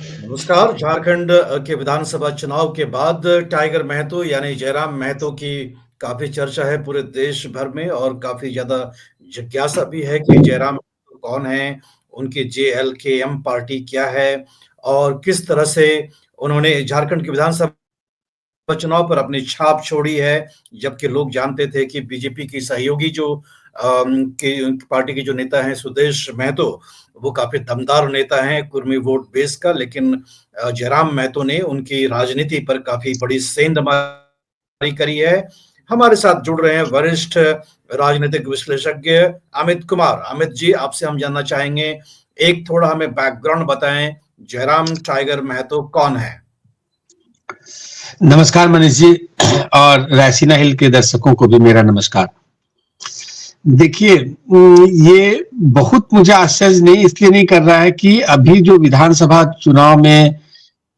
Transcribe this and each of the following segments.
नमस्कार। झारखंड के विधानसभा चुनाव के बाद टाइगर महतो यानी जयराम महतो की काफी चर्चा है पूरे देश भर में और काफी ज्यादा जिज्ञासा भी है कि जयराम महतो कौन है, उनकी जेएलकेएम पार्टी क्या है और किस तरह से उन्होंने झारखंड की विधानसभा चुनाव पर अपनी छाप छोड़ी है, जबकि लोग जानते थे कि बीजेपी की सहयोगी जो की पार्टी के जो नेता हैं सुदेश महतो, वो काफी दमदार नेता हैं कुर्मी वोट बेस का, लेकिन जयराम महतो ने उनकी राजनीति पर काफी बड़ी सेंधमारी करी है। हमारे साथ जुड़ रहे हैं वरिष्ठ राजनीतिक विश्लेषज्ञ अमित कुमार। अमित जी, आपसे हम जानना चाहेंगे, एक थोड़ा हमें बैकग्राउंड बताएं, जयराम टाइगर महतो कौन है? नमस्कार मनीष जी और रायसीना हिल के दर्शकों को भी मेरा नमस्कार। देखिए, ये बहुत मुझे आश्चर्य नहीं इसलिए नहीं कर रहा है कि अभी जो विधानसभा चुनाव में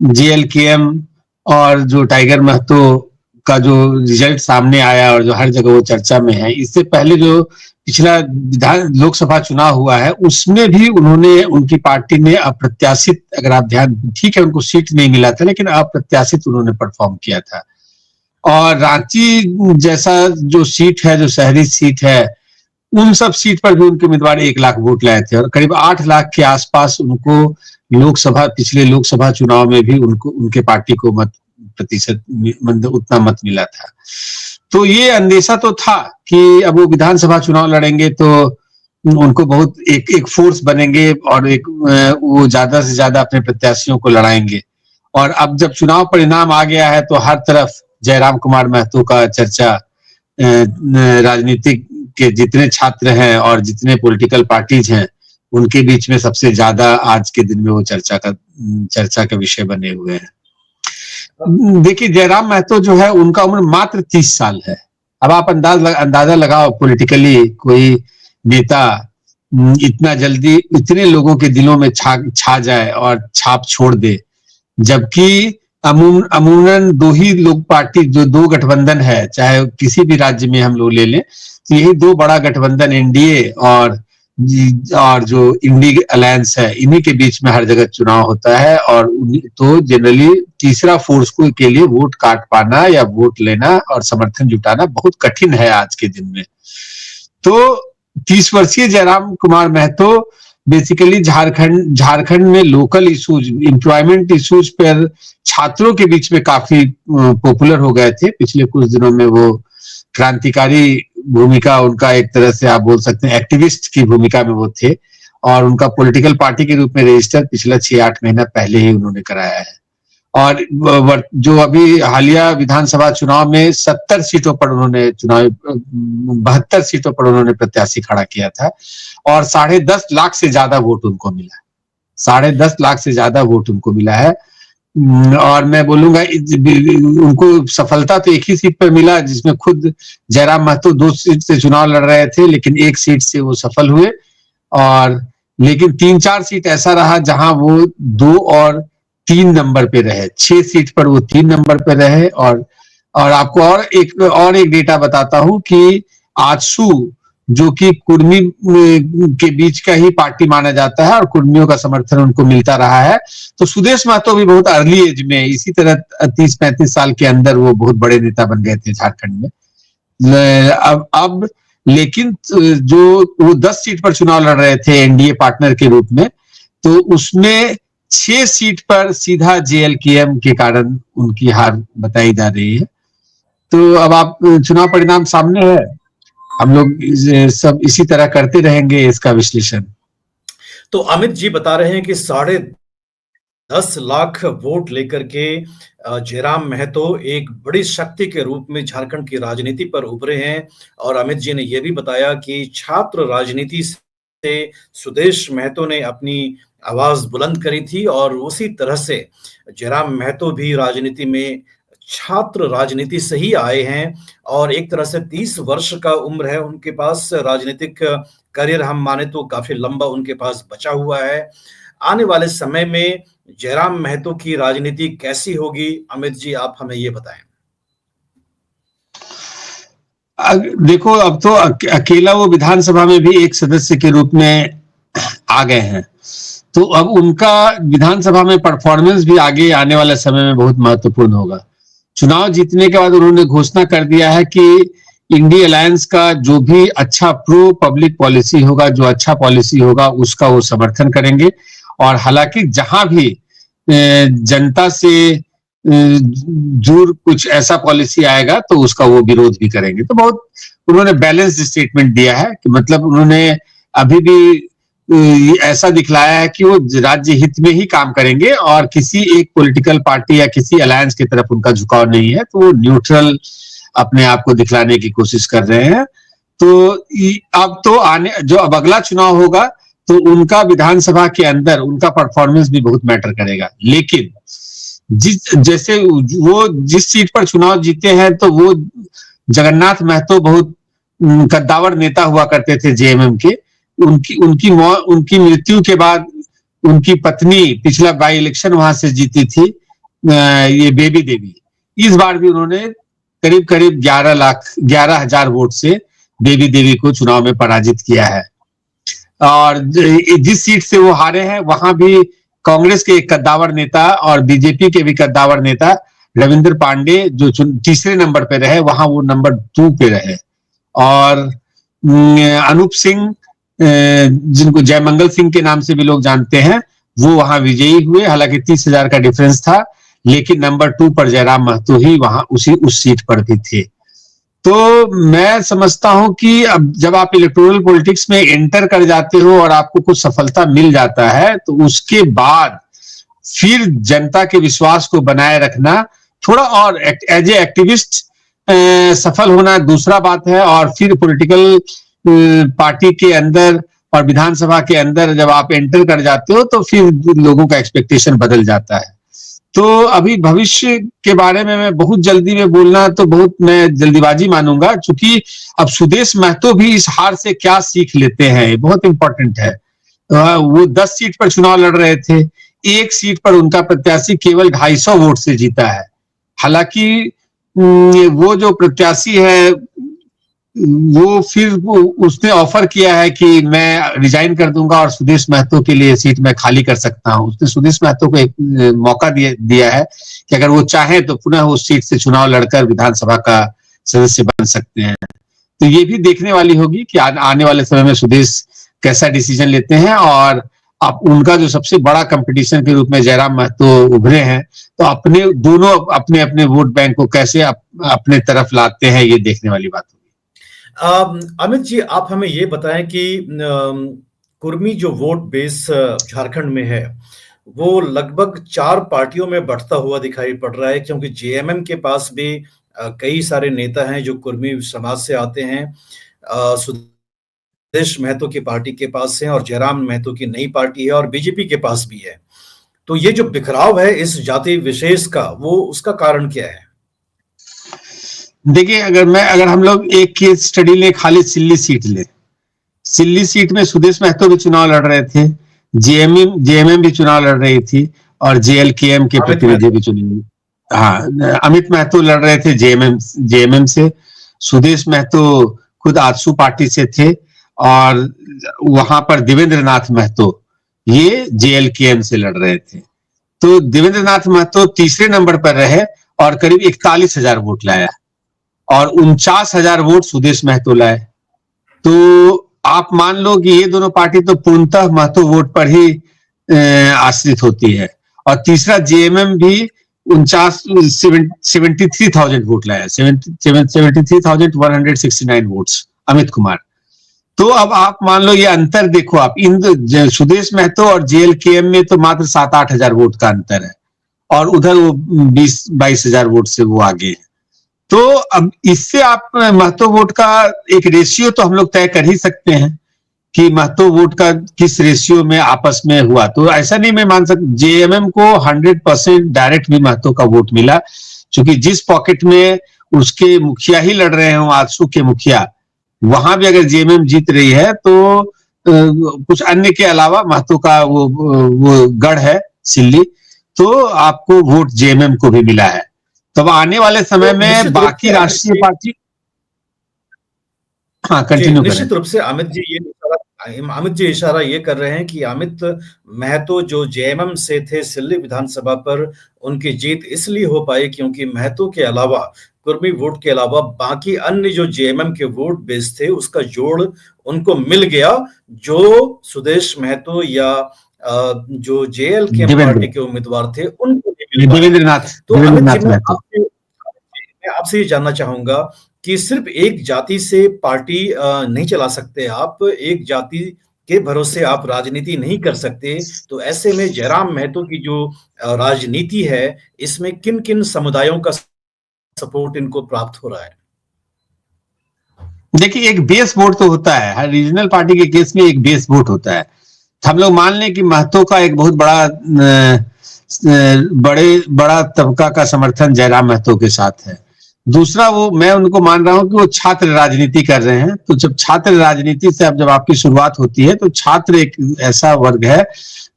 जेएलकेएम और जो टाइगर महतो का जो रिजल्ट सामने आया और जो हर जगह वो चर्चा में है, इससे पहले जो पिछला लोकसभा चुनाव हुआ है उसमें भी उन्होंने, उनकी पार्टी ने अप्रत्याशित, अगर आप ध्यान, ठीक है उनको सीट नहीं मिला था लेकिन अप्रत्याशित उन्होंने परफॉर्म किया था। और रांची जैसा जो सीट है, जो शहरी सीट है, उन सब सीट पर भी उनके उम्मीदवार 1 लाख वोट लाए थे और करीब 8 लाख के आसपास उनको पिछले लोकसभा चुनाव में भी उनको, उनके पार्टी को प्रतिशत उतना मत मिला था। तो ये अंदेशा तो था कि अब वो विधानसभा चुनाव लड़ेंगे तो उनको बहुत एक फोर्स बनेंगे और वो ज्यादा से ज्यादा अपने प्रत्याशियों को लड़ाएंगे। और अब जब चुनाव परिणाम आ गया है तो हर तरफ जयराम कुमार महतो का चर्चा, राजनीतिक के जितने छात्र हैं और जितने पॉलिटिकल पार्टीज हैं उनके बीच में सबसे ज्यादा आज के दिन में वो चर्चा का विषय बने हुए हैं। देखिए, जयराम महतो जो है उनका उम्र मात्र 30 साल है। अब आप अंदाजा लगाओ, पॉलिटिकली कोई नेता इतना जल्दी इतने लोगों के दिलों में छा जाए और छाप छोड़ दे, जबकि अमूमन दो ही लोग पार्टी, जो दो गठबंधन है, चाहे किसी भी राज्य में हम लोग ले लें, तो यही दो बड़ा गठबंधन एनडीए और जो इंडी अलायंस है, इन्हीं के बीच में हर जगह चुनाव होता है। और तो जनरली तीसरा फोर्स के लिए वोट काट पाना या वोट लेना और समर्थन जुटाना बहुत कठिन है आज के दिन में। तो 30 वर्षीय जयराम कुमार महतो बेसिकली झारखंड में लोकल इश्यूज, एम्प्लॉयमेंट इश्यूज पर छात्रों के बीच में काफी पॉपुलर हो गए थे। पिछले कुछ दिनों में वो क्रांतिकारी भूमिका, उनका एक तरह से आप बोल सकते हैं एक्टिविस्ट की भूमिका में वो थे और उनका पॉलिटिकल पार्टी के रूप में रजिस्टर पिछला 6-8 महीना पहले ही उन्होंने कराया है। और जो अभी हालिया विधानसभा चुनाव में 70 सीटों पर उन्होंने 72 सीटों पर उन्होंने प्रत्याशी खड़ा किया था और 10.5 लाख से ज्यादा वोट उनको मिला। 10.5 लाख से ज्यादा वोट उनको मिला है। और मैं बोलूंगा उनको सफलता तो एक ही सीट पर मिला, जिसमें खुद जयराम महतो 2 सीट से चुनाव लड़ रहे थे लेकिन 1 सीट से वो सफल हुए। और लेकिन 3-4 सीट ऐसा रहा जहां वो 2 और 3 नंबर पे रहे। 6 सीट पर वो 3 नंबर पे रहे। और आपको और एक डेटा बताता हूं कि आजसू, जो कि कुर्मी के बीच का ही पार्टी माना जाता है और कुर्मियों का समर्थन उनको मिलता रहा है, तो सुदेश महतो भी बहुत अर्ली एज में, इसी तरह 30-35 साल के अंदर वो बहुत बड़े नेता बन गए थे झारखंड में। अब लेकिन जो वो 10 सीट पर चुनाव लड़ रहे थे एनडीए पार्टनर के रूप में, तो उसमें 6 सीट पर सीधा जेएलकेएम के कारण उनकी हार बताई जा रही है। तो अब आप चुनाव परिणाम सामने है, हम लोग सब इसी तरह करते रहेंगे इसका विश्लेषण। तो अमित जी बता रहे हैं कि 10.5 लाख वोट लेकर के जयराम महतो एक बड़ी शक्ति के रूप में झारखंड की राजनीति पर उभरे हैं। और अमित जी ने यह भी बताया कि छात्र राजनीति से सुदेश महतो ने अपनी आवाज बुलंद करी थी और उसी तरह से जयराम महतो भी राजनीति में छात्र राजनीति से ही आए हैं। और एक तरह से 30 वर्ष का उम्र है उनके पास, राजनीतिक करियर हम माने तो काफी लंबा उनके पास बचा हुआ है। आने वाले समय में जयराम महतो की राजनीति कैसी होगी, अमित जी आप हमें ये बताएं। देखो, अब तो अकेला वो विधानसभा में भी एक सदस्य के रूप में आ गए हैं। तो अब उनका विधानसभा में परफॉर्मेंस भी आगे आने वाले समय में बहुत महत्वपूर्ण होगा। चुनाव जीतने के बाद उन्होंने घोषणा कर दिया है कि इंडी अलायंस का जो भी अच्छा प्रो पब्लिक पॉलिसी होगा, जो अच्छा पॉलिसी होगा, उसका वो समर्थन करेंगे। और हालांकि जहां भी जनता से दूर कुछ ऐसा पॉलिसी आएगा तो उसका वो विरोध भी करेंगे। तो बहुत उन्होंने बैलेंस्ड स्टेटमेंट दिया है कि मतलब उन्होंने अभी भी ऐसा दिखलाया है कि वो राज्य हित में ही काम करेंगे और किसी एक पॉलिटिकल पार्टी या किसी अलायंस की तरफ उनका झुकाव नहीं है। तो वो न्यूट्रल अपने आप को दिखलाने की कोशिश कर रहे हैं। तो अब तो जो अब अगला चुनाव होगा तो उनका विधानसभा के अंदर उनका परफॉर्मेंस भी बहुत मैटर करेगा। लेकिन जैसे वो जिस सीट पर चुनाव जीते हैं तो वो जगन्नाथ महतो बहुत कद्दावर नेता हुआ करते थे जेएमएम के। उनकी मृत्यु के बाद उनकी पत्नी पिछला बाई इलेक्शन वहां से जीती थी, ये बेबी देवी। इस बार भी उन्होंने करीब करीब 11,000 वोट से बेबी देवी को चुनाव में पराजित किया है। और जिस सीट से वो हारे हैं वहां भी कांग्रेस के एक कद्दावर नेता और बीजेपी के भी कद्दावर नेता रविंद्र पांडे जो तीसरे नंबर पे रहे, वहां वो नंबर 2 पे रहे। और अनूप सिंह, जिनको जयमंगल सिंह के नाम से भी लोग जानते हैं, वो वहां विजयी हुए। हालांकि 30,000 का डिफरेंस था, लेकिन नंबर 2 पर जयराम महतो ही वहां उस सीट पर भी थे। तो मैं समझता हूं कि अब जब आप इलेक्टोरल पॉलिटिक्स में एंटर कर जाते हो और आपको कुछ सफलता मिल जाता है तो उसके बाद फिर जनता के विश्वास को बनाए रखना थोड़ा और एज ए एक्टिविस्ट सफल होना दूसरा बात है। और फिर पॉलिटिकल पार्टी के अंदर और विधानसभा के अंदर जब आप एंटर कर जाते हो तो फिर लोगों का एक्सपेक्टेशन बदल जाता है। तो अभी भविष्य के बारे में मैं बहुत जल्दी में बोलना तो बहुत मैं जल्दीबाजी मानूंगा, क्योंकि अब सुदेश महतो भी इस हार से क्या सीख लेते हैं ये बहुत इंपॉर्टेंट है। वो 10 सीट पर चुनाव लड़ रहे थे, एक सीट पर उनका प्रत्याशी केवल 250 वोट से जीता है। हालांकि वो जो प्रत्याशी है वो फिर उसने ऑफर किया है कि मैं रिजाइन कर दूंगा और सुदेश महतो के लिए सीट मैं खाली कर सकता हूं। उसने सुदेश महतो को एक मौका दिया है कि अगर वो चाहे तो पुनः उस सीट से चुनाव लड़कर विधानसभा का सदस्य बन सकते हैं। तो ये भी देखने वाली होगी कि आने वाले समय में सुदेश कैसा डिसीजन लेते हैं। और अब उनका जो सबसे बड़ा कंपटीशन के रूप में जयराम महतो उभरे हैं, तो दोनों अपने अपने वोट बैंक को कैसे अपने तरफ लाते हैं, ये देखने वाली बात होगी। अमित जी, आप हमें ये बताएं कि कुर्मी जो वोट बेस झारखंड में है वो लगभग 4 पार्टियों में बढ़ता हुआ दिखाई पड़ रहा है, क्योंकि जेएमएम के पास भी कई सारे नेता हैं जो कुर्मी समाज से आते हैं, सुदेश महतो की पार्टी के पास है और जयराम महतो की नई पार्टी है और बीजेपी के पास भी है। तो ये जो बिखराव है इस जाति विशेष का, वो उसका कारण क्या है? देखिए, अगर हम लोग एक केस स्टडी लें, खाली सिल्ली सीट ले, सिल्ली सीट में सुदेश महतो भी चुनाव लड़ रहे थे, जेएमएम भी चुनाव लड़ रही थी और जेएलकेएम के प्रतिनिधि भी चुनाव, हाँ, अमित महतो लड़ रहे थे जेएमएम से। सुदेश महतो खुद आजसू पार्टी से थे और वहां पर देवेंद्र नाथ महतो ये जेएलकेएम से लड़ रहे थे। तो देवेंद्र नाथ महतो तीसरे नंबर पर रहे और करीब 41,000 वोट लाया और 49,000 वोट सुदेश महतो लाए। तो आप मान लो कि ये दोनों पार्टी तो पूर्णतः महतो वोट पर ही आश्रित होती है। और तीसरा जेएमएम भी 73,000 वोट लाया, 73,169 वोट्स, अमित कुमार। तो अब आप मान लो ये अंतर देखो, आप इन सुदेश महतो और जेएलकेएम में तो मात्र 7-8,000 वोट का अंतर है और उधर वो 20-22,000 वोट से वो आगे है। तो अब इससे आप महतो वोट का एक रेशियो तो हम लोग तय कर ही सकते हैं कि महतो वोट का किस रेशियो में आपस में हुआ। तो ऐसा नहीं मैं मान सकता, जेएमएम को 100% डायरेक्ट भी महतो का वोट मिला, क्योंकि जिस पॉकेट में उसके मुखिया ही लड़ रहे हैं, आजसू के मुखिया, वहां भी अगर जेएमएम जीत रही है तो कुछ अन्य के अलावा महतो का वो गढ़ है सिल्ली, तो आपको वोट जेएमएम को भी मिला है। तब आने वाले समय में बाकी राष्ट्रीय पार्टी, हाँ, कंटिन्यू करें। निश्चित रूप से अमित जी, ये अमित जी इशारा ये कर रहे हैं कि अमित महतो जो जेएमएम से थे सिल्ली विधानसभा पर, उनकी जीत इसलिए हो पाई क्योंकि महतो के अलावा, कुर्मी वोट के अलावा बाकी अन्य जो जेएमएम के वोट बेस थे उसका जोड़ उनको मिल गया, जो सुदेश महतो या जो जेएलके पार्टी के उम्मीदवार थे उनको नहीं मिल पाया। तो अमित जी मैं आपसे ये जानना चाहूंगा कि सिर्फ एक जाति से पार्टी नहीं चला सकते आप, एक जाति के भरोसे आप राजनीति नहीं कर सकते। तो ऐसे में जयराम महतो की जो राजनीति है, इसमें किन-किन समुदायों का सपोर्ट इनको प्राप्त हो रहा है? देखिए, एक बेस वोट तो होता है, हर रीजनल पार्टी के केस में एक बेस वोट होता है। हम लोग मान लें कि महतो का एक बहुत बड़ा तबका का समर्थन जयराम महतो के साथ है। दूसरा, वो मैं उनको मान रहा हूं कि वो छात्र राजनीति कर रहे हैं। तो जब छात्र राजनीति से अब जब आपकी शुरुआत होती है, तो छात्र एक ऐसा वर्ग है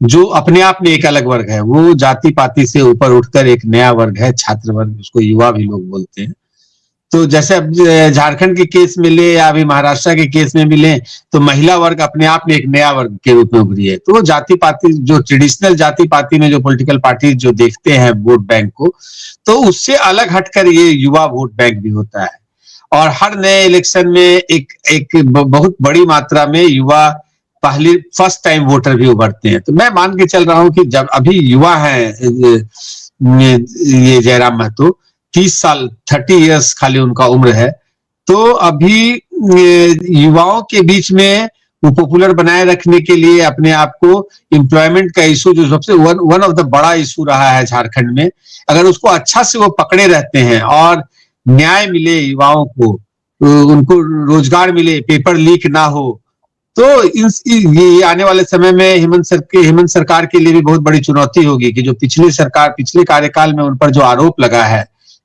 जो अपने आप में एक अलग वर्ग है। वो जाति पाति से ऊपर उठकर एक नया वर्ग है, छात्र वर्ग, उसको युवा भी लोग बोलते हैं। तो जैसे अब झारखंड के केस में ले या अभी महाराष्ट्र के केस में भी ले, तो महिला वर्ग अपने आप में एक नया वर्ग के रूप में उभरी है। तो जाति पाति, जो ट्रेडिशनल जाति पाति में जो पॉलिटिकल पार्टी जो देखते हैं वोट बैंक को, तो उससे अलग हटकर ये युवा वोट बैंक भी होता है। और हर नए इलेक्शन में एक बहुत बड़ी मात्रा में युवा फर्स्ट टाइम वोटर भी उभरते हैं। तो मैं मान के चल रहा हूं कि जब अभी युवा है ये जयराम महतो, 30 साल 30 इयर्स खाली उनका उम्र है, तो अभी युवाओं के बीच में वो पॉपुलर बनाए रखने के लिए अपने आप को, एम्प्लॉयमेंट का इशू जो सबसे वन ऑफ द बड़ा इशू रहा है झारखंड में, अगर उसको अच्छा से वो पकड़े रहते हैं और न्याय मिले युवाओं को, उनको रोजगार मिले, पेपर लीक ना हो, तो ये आने वाले समय में हेमंत सरकार के लिए भी बहुत बड़ी चुनौती होगी कि जो पिछले कार्यकाल में उन पर जो आरोप लगा है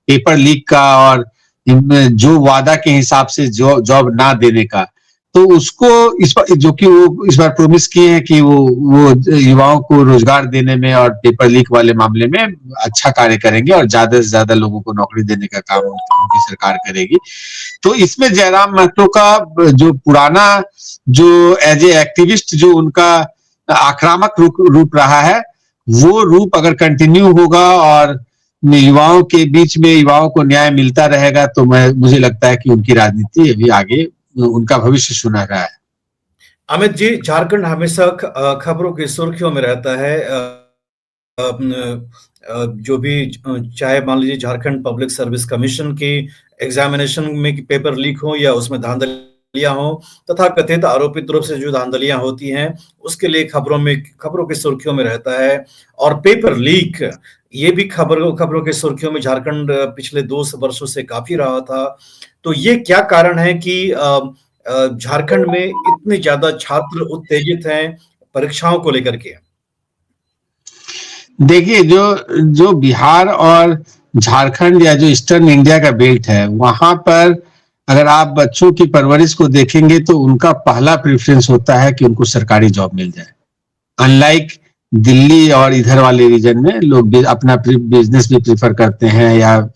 पेपर लीक का और जो वादा के हिसाब से जॉब ना देने का, तो उसको इस बार, जो कि वो इस बार प्रॉमिस किए हैं कि वो युवाओं को रोजगार देने में और पेपर लीक वाले मामले में अच्छा कार्य करेंगे और ज्यादा से ज्यादा लोगों को नौकरी देने का काम उनकी सरकार करेगी। तो इसमें जयराम महतो का जो पुराना, जो एज ए एक्टिविस्ट जो उनका आक्रामक रूप रहा है, वो रूप अगर कंटिन्यू होगा और युवाओं के बीच में युवाओं को न्याय मिलता रहेगा, तो मुझे लगता है कि उनकी राजनीति अभी आगे, उनका भविष्य सुनहरा है। अमित जी, झारखंड हमेशा खबरों की सुर्खियों में रहता है। जो भी, चाहे मान लीजिए झारखंड पब्लिक सर्विस कमीशन की एग्जामिनेशन में पेपर लीक हो या उसमें धांधलियां हो, तथा कथित आरोपित रूप से जो धांधलियां होती हैं उसके लिए खबरों की सुर्खियों में रहता है। और पेपर लीक, ये भी खबरों की सुर्खियों में झारखंड पिछले 2 वर्षों से काफी रहा था। तो ये क्या कारण है कि झारखंड में इतने ज्यादा छात्र उत्तेजित हैं परीक्षाओं को लेकर के? देखिए, जो बिहार और झारखंड या जो ईस्टर्न इंडिया का बेल्ट है, वहां पर अगर आप बच्चों की परवरिश को देखेंगे तो उनका पहला प्रेफरेंस होता है कि उनको सरकारी जॉब मिल जाए। अनलाइक दिल्ली और इधर वाले रीजन में लोग अपना बिजनेस भी प्रीफर करते हैं, या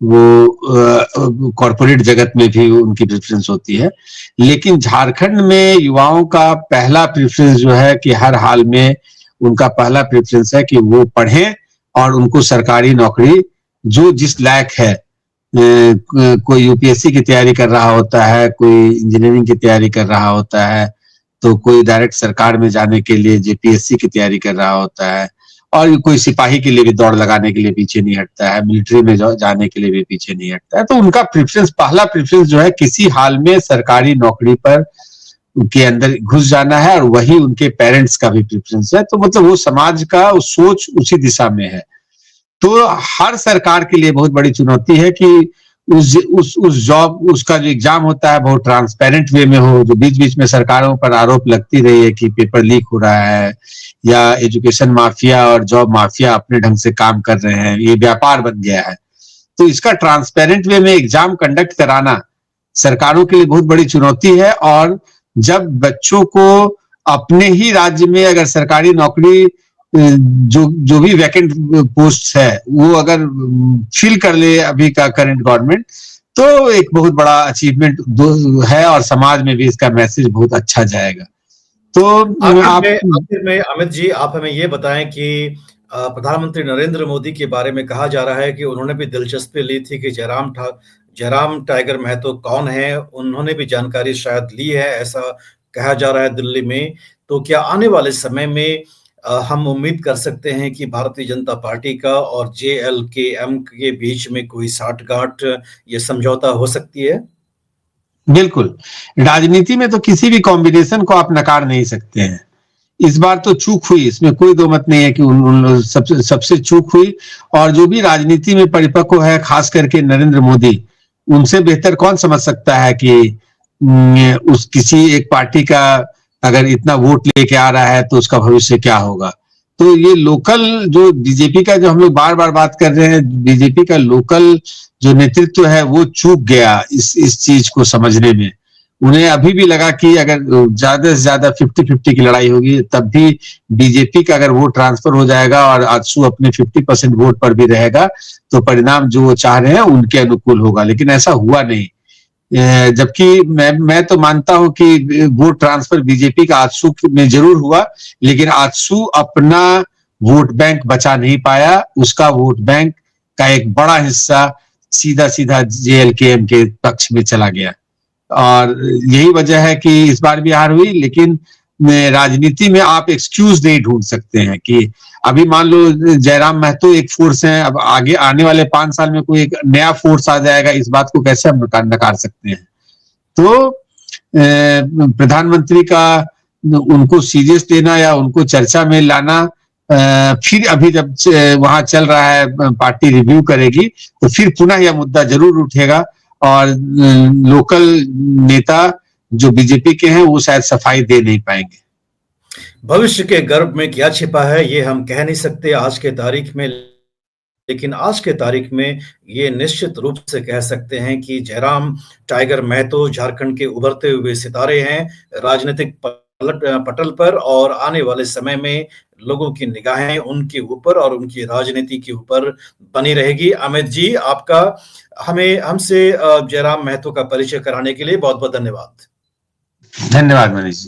वो कॉर्पोरेट जगत में भी उनकी प्रेफरेंस होती है। लेकिन झारखंड में युवाओं का पहला प्रेफरेंस जो है कि हर हाल में उनका पहला प्रेफरेंस है कि वो पढ़ें और उनको सरकारी नौकरी, जो जिस लायक है, कोई यूपीएससी की तैयारी कर रहा होता है, कोई इंजीनियरिंग की तैयारी कर रहा होता है, तो कोई डायरेक्ट सरकार में जाने के लिए जेपीएससी की तैयारी कर रहा होता है, और कोई सिपाही के लिए भी दौड़ लगाने के लिए पीछे नहीं हटता है, मिलिट्री में जाने के लिए भी पीछे नहीं हटता है। तो उनका प्रेफरेंस, पहला प्रेफरेंस जो है किसी हाल में सरकारी नौकरी पर उनके अंदर घुस जाना है, और वही उनके पेरेंट्स का भी प्रेफरेंस है। तो मतलब वो समाज का सोच उसी दिशा में है। तो हर सरकार के लिए बहुत बड़ी चुनौती है कि उस जॉब, उसका जो एग्जाम होता है बहुत ट्रांसपेरेंट वे में हो। जो बीच बीच में सरकारों पर आरोप लगती रही है कि पेपर लीक हो रहा है, या एजुकेशन माफिया और जॉब माफिया अपने ढंग से काम कर रहे हैं, ये व्यापार बन गया है। तो इसका ट्रांसपेरेंट वे में एग्जाम कंडक्ट कराना सरकारों के लिए बहुत बड़ी चुनौती है। और जब बच्चों को अपने ही राज्य में अगर सरकारी नौकरी, जो भी वैकेंट पोस्ट है, वो अगर फिल कर ले अभी का करंट गवर्नमेंट, तो एक बहुत बड़ा अचीवमेंट है, और समाज में भी इसका मैसेज बहुत अच्छा जाएगा। तो आखिर में अमित जी आप हमें ये बताएं कि प्रधानमंत्री नरेंद्र मोदी के बारे में कहा जा रहा है कि उन्होंने भी दिलचस्पी ली थी कि जयराम टाइगर महतो कौन है, उन्होंने भी जानकारी शायद ली है, ऐसा कहा जा रहा है दिल्ली में। तो क्या आने वाले समय में हम उम्मीद कर सकते हैं कि भारतीय जनता पार्टी का और जेएलके-एम के बीच में कोई साठगांठ या समझौता हो सकती है? बिल्कुल, राजनीति में तो किसी भी कॉम्बिनेशन को आप नकार नहीं सकते हैं। इस बार तो चूक हुई, इसमें कोई दो मत नहीं है कि उन सबसे चूक हुई, और जो भी राजनीति में परिपक्व है, खास करके नरेंद्र मोदी, उनसे बेहतर कौन समझ सकता है कि उस किसी एक पार्टी का अगर इतना वोट लेके आ रहा है तो उसका भविष्य क्या होगा। तो ये लोकल जो बीजेपी का, जो हम लोग बार बार बात कर रहे हैं, बीजेपी का लोकल जो नेतृत्व है वो चूक गया इस चीज को समझने में। उन्हें अभी भी लगा कि अगर ज्यादा से ज्यादा 50-50 की लड़ाई होगी, तब भी बीजेपी का अगर वोट ट्रांसफर हो जाएगा और आजसू अपने 50% वोट पर भी रहेगा तो परिणाम जो वो चाह रहे हैं उनके अनुकूल होगा, लेकिन ऐसा हुआ नहीं। जबकि मैं तो मानता हूं कि वोट ट्रांसफर बीजेपी का आजसू में जरूर हुआ, लेकिन आजसू अपना वोट बैंक बचा नहीं पाया। उसका वोट बैंक का एक बड़ा हिस्सा सीधा सीधा जेएलकेएम के पक्ष में चला गया, और यही वजह है कि इस बार भी हार हुई। लेकिन राजनीति में आप एक्सक्यूज नहीं ढूंढ सकते हैं कि अभी मान लो जयराम महतो एक फोर्स है, अब आगे आने वाले 5 साल में कोई एक नया फोर्स आ जाएगा, इस बात को कैसे हम नकार सकते हैं। तो प्रधानमंत्री का उनको सीरियस लेना या उनको चर्चा में लाना, फिर अभी जब वहां चल रहा है, पार्टी रिव्यू करेगी तो फिर पुनः यह मुद्दा जरूर उठेगा, और लोकल नेता जो बीजेपी के हैं वो शायद सफाई दे नहीं पाएंगे। भविष्य के गर्भ में क्या छिपा है ये हम कह नहीं सकते आज के तारीख में, लेकिन आज के तारीख में ये निश्चित रूप से कह सकते हैं कि जयराम टाइगर महतो झारखंड के उभरते हुए सितारे हैं राजनीतिक पटल पर, और आने वाले समय में लोगों की निगाहें उनके ऊपर और उनकी राजनीति के ऊपर बनी रहेगी। अमित जी आपका हमसे जयराम महतो का परिचय कराने के लिए बहुत बहुत धन्यवाद। धन्यवाद मनीष जी।